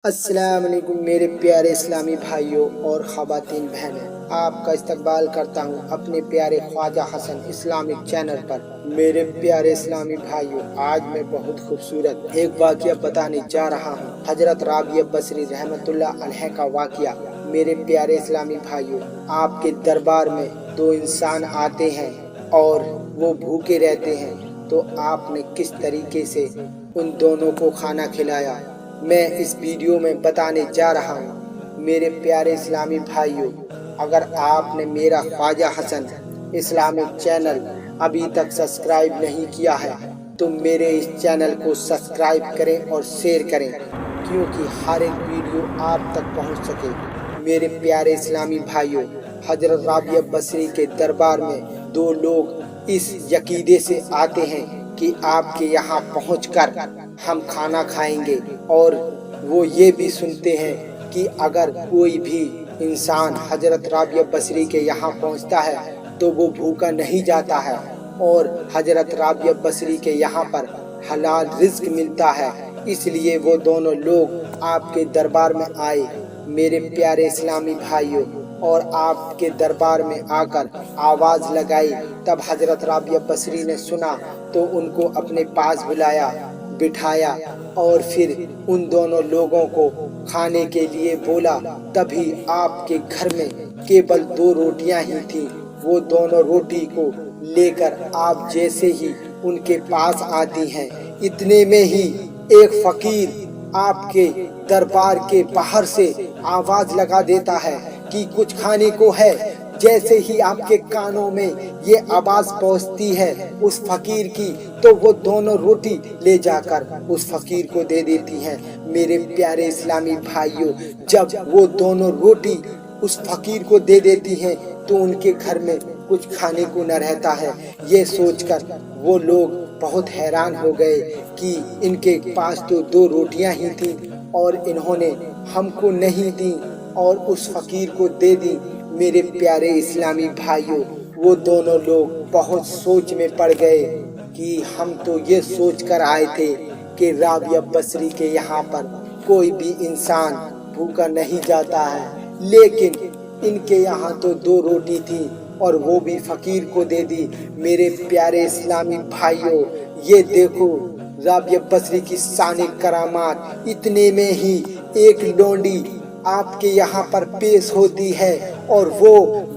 अस्सलाम वालेकुम मेरे प्यारे इस्लामी भाइयों और ख़वातीन बहनें, आपका इस्तकबाल करता हूँ अपने प्यारे ख्वाजा हसन इस्लामिक चैनल पर। मेरे प्यारे इस्लामी भाइयों, आज मैं बहुत खूबसूरत एक वाक़या बताने जा रहा हूँ। हजरत राबिया बसरी रहमतुल्लाह अलैह का वाक़या। मेरे प्यारे इस्लामी भाइयों, आपके दरबार में दो इंसान आते हैं और वो भूखे रहते हैं, तो आपने किस तरीके से उन दोनों को खाना खिलाया, मैं इस वीडियो में बताने जा रहा हूँ। मेरे प्यारे इस्लामी भाइयों, अगर आपने मेरा ख्वाजा हसन इस्लामिक चैनल अभी तक सब्सक्राइब नहीं किया है तो मेरे इस चैनल को सब्सक्राइब करें और शेयर करें, क्योंकि हर एक वीडियो आप तक पहुँच सके। मेरे प्यारे इस्लामी भाइयों, हजरत राबिया बसरी के दरबार में दो लोग इस यकीदे से आते हैं कि आपके यहाँ पहुँचकर हम खाना खाएंगे, और वो ये भी सुनते हैं कि अगर कोई भी इंसान हजरत राबिया बसरी के यहाँ पहुँचता है तो वो भूखा नहीं जाता है, और हजरत राबिया बसरी के यहाँ पर हलाल रिज्क मिलता है। इसलिए वो दोनों लोग आपके दरबार में आए मेरे प्यारे इस्लामी भाइयों, और आपके दरबार में आकर आवाज़ लगाई। तब हजरत राबिया बसरी ने सुना तो उनको अपने पास बुलाया, बिठाया और फिर उन दोनों लोगों को खाने के लिए बोला। तभी आपके घर में केवल दो रोटियां ही थी। वो दोनों रोटी को लेकर आप जैसे ही उनके पास आती हैं, इतने में ही एक फकीर आपके दरबार के बाहर से आवाज लगा देता है कि कुछ खाने को है। जैसे ही आपके कानों में ये आवाज पहुंचती है उस फकीर की, तो वो दोनों रोटी ले जाकर उस फकीर को दे देती हैं। मेरे प्यारे इस्लामी भाइयों, जब वो दोनों रोटी उस फकीर को दे देती हैं तो उनके घर में कुछ खाने को न रहता है। ये सोचकर वो लोग बहुत हैरान हो गए कि इनके पास तो दो रोटियां ही थी और इन्होंने हमको नहीं दी और उस फकीर को दे दी। मेरे प्यारे इस्लामी भाइयों, वो दोनों लोग बहुत सोच में पड़ गए कि हम तो ये सोच कर आए थे कि राबिया बसरी के यहाँ पर कोई भी इंसान भूखा नहीं जाता है, लेकिन इनके यहाँ तो दो रोटी थी और वो भी फकीर को दे दी। मेरे प्यारे इस्लामी भाइयों, ये देखो राबिया बसरी की शान करामात। इतने में ही एक लोंडी आपके यहाँ पर पेश होती है और वो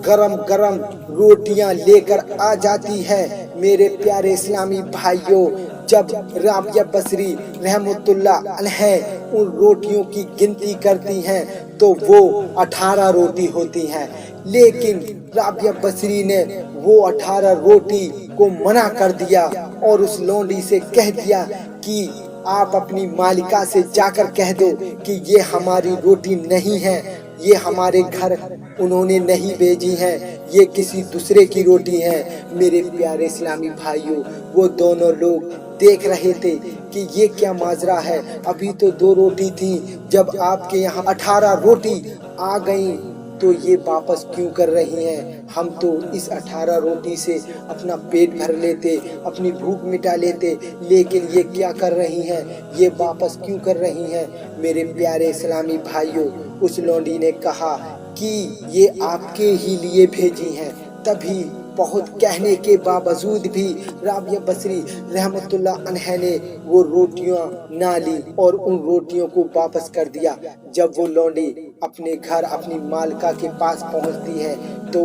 गरम गरम रोटियां लेकर आ जाती है। मेरे प्यारे इस्लामी भाइयों, जब राबिया बसरी रहमतुल्लाह अलैह उन रोटियों की गिनती करती हैं तो वो 18 रोटी होती हैं, लेकिन राबिया बसरी ने वो 18 रोटी को मना कर दिया और उस लोंडी से कह दिया कि आप अपनी मालिका से जाकर कह दो कि ये हमारी रोटी नहीं है, ये हमारे घर उन्होंने नहीं भेजी है, ये किसी दूसरे की रोटी है। मेरे प्यारे इस्लामी भाइयों, वो दोनों लोग देख रहे थे कि ये क्या माजरा है। अभी तो दो रोटी थी, जब आपके यहाँ 18 रोटी आ गई तो ये वापस क्यों कर रही हैं? हम तो इस 18 रोटी से अपना पेट भर लेते, अपनी भूख मिटा लेते, लेकिन ये क्या कर रही हैं? ये वापस क्यों कर रही हैं? मेरे प्यारे इस्लामी भाइयों, उस लोंडी ने कहा कि ये आपके ही लिए भेजी हैं। तभी बहुत कहने के बावजूद भी राबिया बसरी रहमतुल्लाह अलैह ने वो रोटियां ना ली और उन रोटियों को वापस कर दिया। जब वो लौंडी अपने घर अपनी मालिका के पास पहुंचती है तो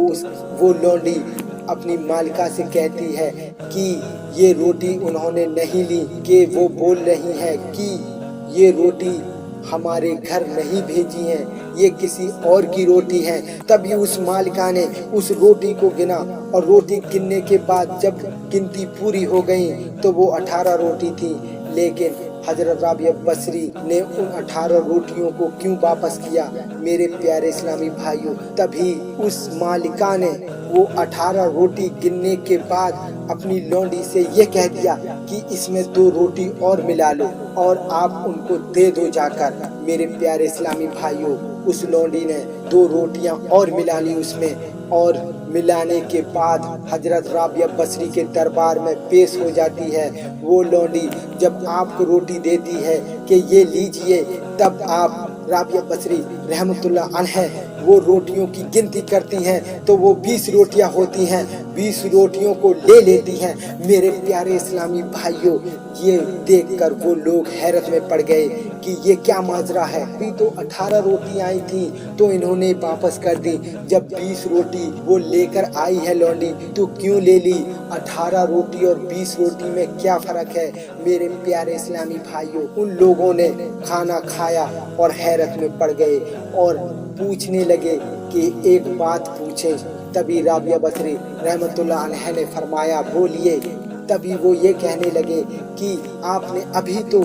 वो लौंडी अपनी मालिका से कहती है कि ये रोटी उन्होंने नहीं ली, कि वो बोल रही है कि ये रोटी हमारे घर नहीं भेजी है, ये किसी और की रोटी है। तभी उस मालिका ने उस रोटी को गिना और रोटी गिनने के बाद जब गिनती पूरी हो गई तो वो 18 रोटी थी, लेकिन हजरत राबिया बसरी ने उन 18 रोटियों को क्यों वापस किया? मेरे प्यारे इस्लामी भाइयों, तभी उस मालिका ने वो 18 रोटी गिनने के बाद अपनी लौंडी से ये कह दिया कि इसमें 2 रोटी और मिला लो और आप उनको दे दो जाकर। मेरे प्यारे इस्लामी भाइयों, उस लौंडी ने 2 रोटियां और मिला ली उसमें, और मिलाने के बाद हजरत राबिया बसरी के दरबार में पेश हो जाती है। वो लौंडी जब आपको रोटी देती है कि ये लीजिए, तब आप राबिया बसरी रहमतुल्लाह अलैह वो रोटियों की गिनती करती हैं तो वो 20 रोटियां होती हैं। 20 रोटियों को ले लेती हैं। मेरे प्यारे इस्लामी भाइयों, ये देखकर वो लोग हैरत में पड़ गए कि ये क्या माजरा है। अभी तो 18 रोटियां आई थी तो इन्होंने वापस कर दी। जब 20 रोटी वो लेकर आई है लौंडी तो क्यों ले ली? 18 रोटी और 20 रोटी में क्या फर्क है? मेरे प्यारे इस्लामी भाइयों, उन लोगों ने खाना खाया और हैरत में पड़ गए और पूछने लगे कि एक बात पूछे। तभी राबिया बसरी रहमतुल्लाह अलैह ने फरमाया, बोलिए। तभी वो ये कहने लगे कि आपने अभी तो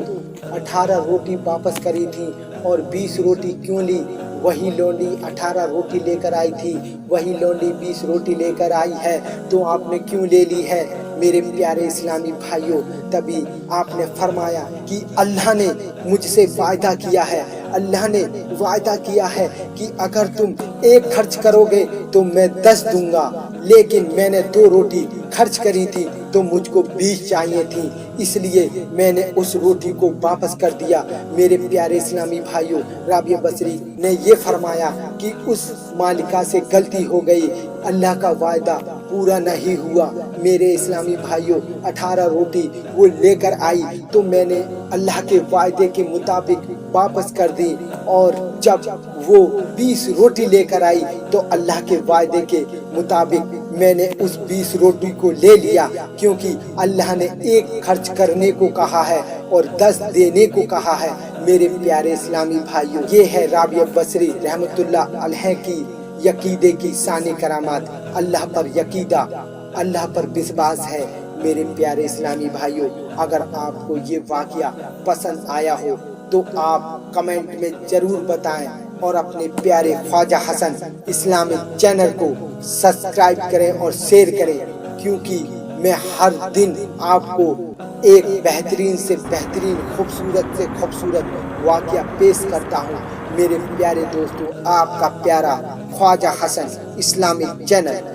18 रोटी वापस करी थी और 20 रोटी क्यों ली? वही लौंडी 18 रोटी लेकर आई थी, वही लौंडी 20 रोटी लेकर आई है, तो आपने क्यों ले ली है? मेरे प्यारे इस्लामी भाइयों, तभी आपने फरमाया कि अल्लाह ने मुझसे वायदा किया है, अल्लाह ने वायदा किया है कि अगर तुम 1 खर्च करोगे तो मैं 10 दूंगा, लेकिन मैंने 2 रोटी खर्च करी थी तो मुझको 20 चाहिए थी, इसलिए मैंने उस रोटी को वापस कर दिया। मेरे प्यारे इस्लामी भाइयों, राबिया बसरी ने ये फरमाया कि उस मालिका से गलती हो गई, अल्लाह का वायदा पूरा नहीं हुआ। मेरे इस्लामी भाइयों, 18 रोटी वो लेकर आई तो मैंने अल्लाह के वायदे के मुताबिक वापस कर दी, और जब वो 20 रोटी लेकर आई तो अल्लाह के वायदे के मुताबिक मैंने उस 20 रोटी को ले लिया, क्योंकि अल्लाह ने 1 खर्च करने को कहा है और 10 देने को कहा है। मेरे प्यारे इस्लामी भाइयों, ये है राबिया बसरी रहमतुल्लाह अलैह की यकीदे की सानी करामात। अल्लाह पर यकीदा, अल्लाह पर विश्वास है। मेरे प्यारे इस्लामी भाइयों, अगर आपको ये वाकया पसंद आया हो तो आप कमेंट में जरूर बताएं और अपने प्यारे ख्वाजा हसन इस्लामिक चैनल को सब्सक्राइब करें और शेयर करें, क्योंकि मैं हर दिन आपको एक बेहतरीन से बेहतरीन, खूबसूरत से खूबसूरत वाकया पेश करता हूँ। मेरे प्यारे दोस्तों, आपका प्यारा ख्वाजा हसन इस्लामिक चैनल।